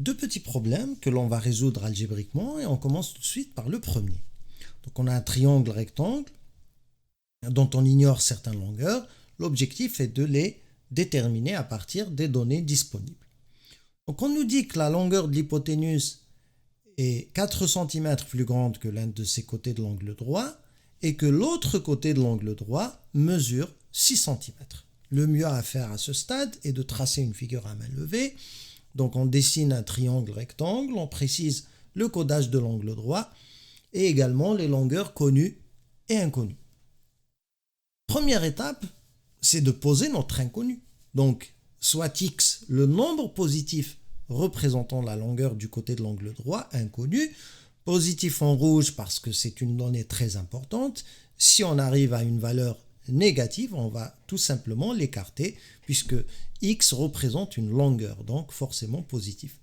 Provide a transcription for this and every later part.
deux petits problèmes que l'on va résoudre algébriquement et on commence tout de suite par le premier. Donc on a un triangle rectangle dont on ignore certaines longueurs. L'objectif est de les déterminer à partir des données disponibles. Donc on nous dit que la longueur de l'hypoténuse est 4 cm plus grande que l'un de ses côtés de l'angle droit et que l'autre côté de l'angle droit mesure 6 cm. Le mieux à faire à ce stade est de tracer une figure à main levée. Donc on dessine un triangle rectangle, on précise le codage de l'angle droit et également les longueurs connues et inconnues. Première étape, c'est de poser notre inconnu. Donc soit x, le nombre positif représentant la longueur du côté de l'angle droit, inconnu, positif en rouge parce que c'est une donnée très importante. Si on arrive à une valeur négative, on va tout simplement l'écarter puisque x représente une longueur, donc forcément positif.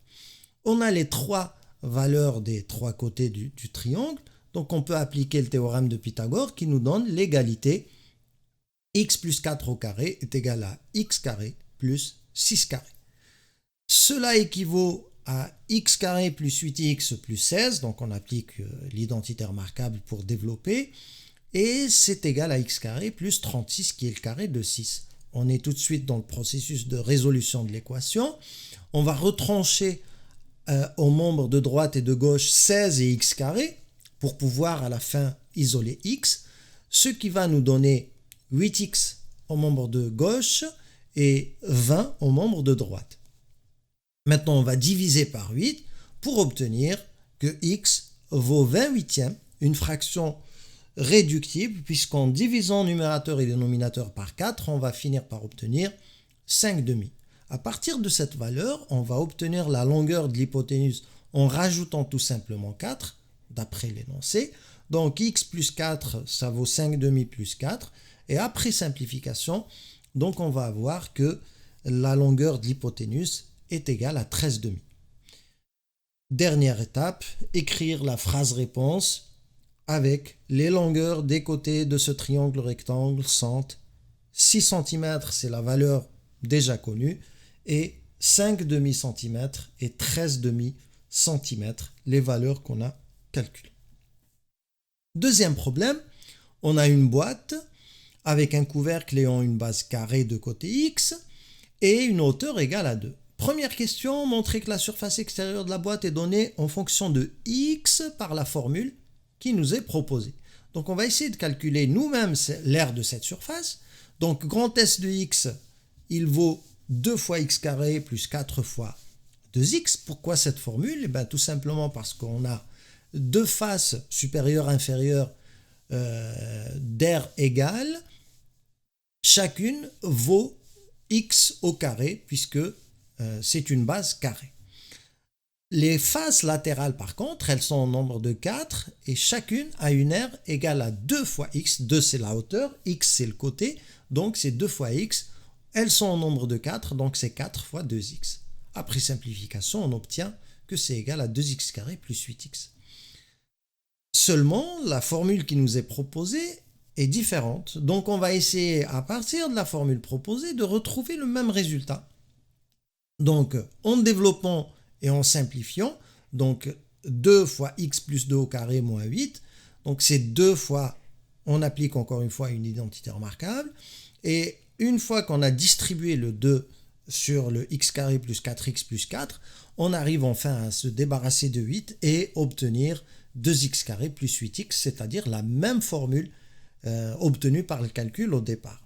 On a les trois valeurs des trois côtés du triangle, donc on peut appliquer le théorème de Pythagore qui nous donne l'égalité x plus 4 au carré est égal à x carré plus 6 carré. Cela équivaut à x carré plus 8x plus 16, donc on applique l'identité remarquable pour développer, et c'est égal à x carré plus 36 qui est le carré de 6. On est tout de suite dans le processus de résolution de l'équation. On va retrancher aux membres de droite et de gauche 16 et x carré pour pouvoir à la fin isoler x, ce qui va nous donner 8x aux membres de gauche et 20 aux membres de droite. Maintenant, on va diviser par 8 pour obtenir que x vaut 28e, une fraction réductible, puisqu'en divisant numérateur et dénominateur par 4, on va finir par obtenir 5 demi. À partir de cette valeur, on va obtenir la longueur de l'hypoténuse en rajoutant tout simplement 4, d'après l'énoncé. Donc x plus 4, ça vaut 5 demi plus 4. Et après simplification, donc on va avoir que la longueur de l'hypoténuse est égale à 13 demi. Dernière étape, écrire la phrase réponse avec les longueurs des côtés de ce triangle rectangle sont 6 cm, c'est la valeur déjà connue, et 5 demi-cm et 13 demi-cm, les valeurs qu'on a calculées. Deuxième problème, on a une boîte avec un couvercle ayant une base carrée de côté x et une hauteur égale à 2. Première question, montrer que la surface extérieure de la boîte est donnée en fonction de x par la formule qui nous est proposée. Donc on va essayer de calculer nous-mêmes l'aire de cette surface. Donc grand S de x, il vaut 2 fois x carré plus 4 fois 2x. Pourquoi cette formule? Tout simplement parce qu'on a deux faces supérieure-inférieure d'aire égale. Chacune vaut x au carré puisque c'est une base carrée. Les faces latérales par contre, elles sont au nombre de 4 et chacune a une aire égale à 2 fois x. 2 c'est la hauteur, x c'est le côté, donc c'est 2 fois x. Elles sont au nombre de 4, donc c'est 4 fois 2x. Après simplification, on obtient que c'est égal à 2x carré plus 8x. Seulement, la formule qui nous est proposée est différente. Donc on va essayer à partir de la formule proposée de retrouver le même résultat. Donc en développant et en simplifiant, donc 2 fois x plus 2 au carré moins 8, donc c'est 2 fois, on applique encore une fois une identité remarquable, et une fois qu'on a distribué le 2 sur le x carré plus 4x plus 4, on arrive enfin à se débarrasser de 8 et obtenir 2x carré plus 8x, c'est-à-dire la même formule obtenue par le calcul au départ.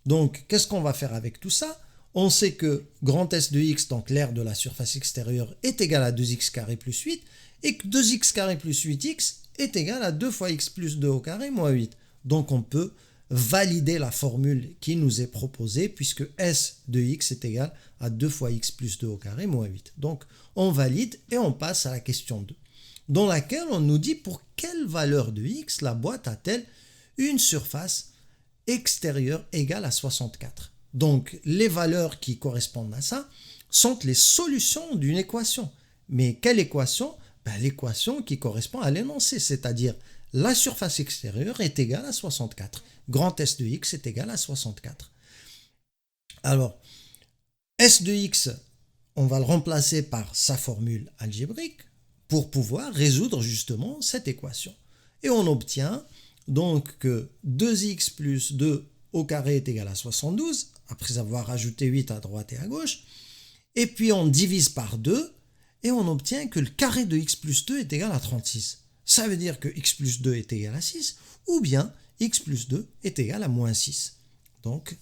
Donc qu'est-ce qu'on va faire avec tout ça? On sait que grand S de x, donc l'aire de la surface extérieure, est égal à 2x carré plus 8 et que 2x carré plus 8x est égal à 2 fois x plus 2 au carré moins 8. Donc on peut valider la formule qui nous est proposée puisque S de x est égal à 2 fois x plus 2 au carré moins 8. Donc on valide et on passe à la question 2, dans laquelle on nous dit pour quelle valeur de x la boîte a-t-elle une surface extérieure égale à 64. Donc les valeurs qui correspondent à ça sont les solutions d'une équation. Mais quelle équation? L'équation qui correspond à l'énoncé, c'est-à-dire la surface extérieure est égale à 64. Grand S de x est égal à 64. Alors, S de x, on va le remplacer par sa formule algébrique pour pouvoir résoudre justement cette équation. Et on obtient donc que 2x plus 2 au carré est égal à 72, après avoir ajouté 8 à droite et à gauche. Et puis on divise par 2 et on obtient que le carré de x plus 2 est égal à 36. Ça veut dire que x plus 2 est égal à 6, ou bien x plus 2 est égal à moins 6. Donc,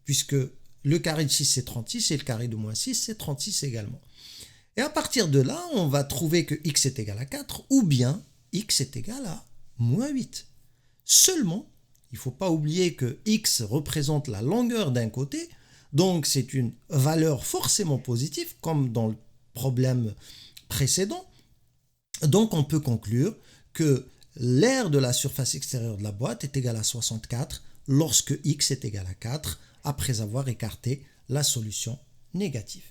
puisque le carré de 6 c'est 36 et le carré de moins 6 c'est 36 également. Et à partir de là, on va trouver que x est égal à 4 ou bien x est égal à moins 8. Seulement, il ne faut pas oublier que x représente la longueur d'un côté, donc c'est une valeur forcément positive comme dans le problème précédent. Donc on peut conclure que l'aire de la surface extérieure de la boîte est égal à 64 lorsque x est égal à 4 après avoir écarté la solution négative.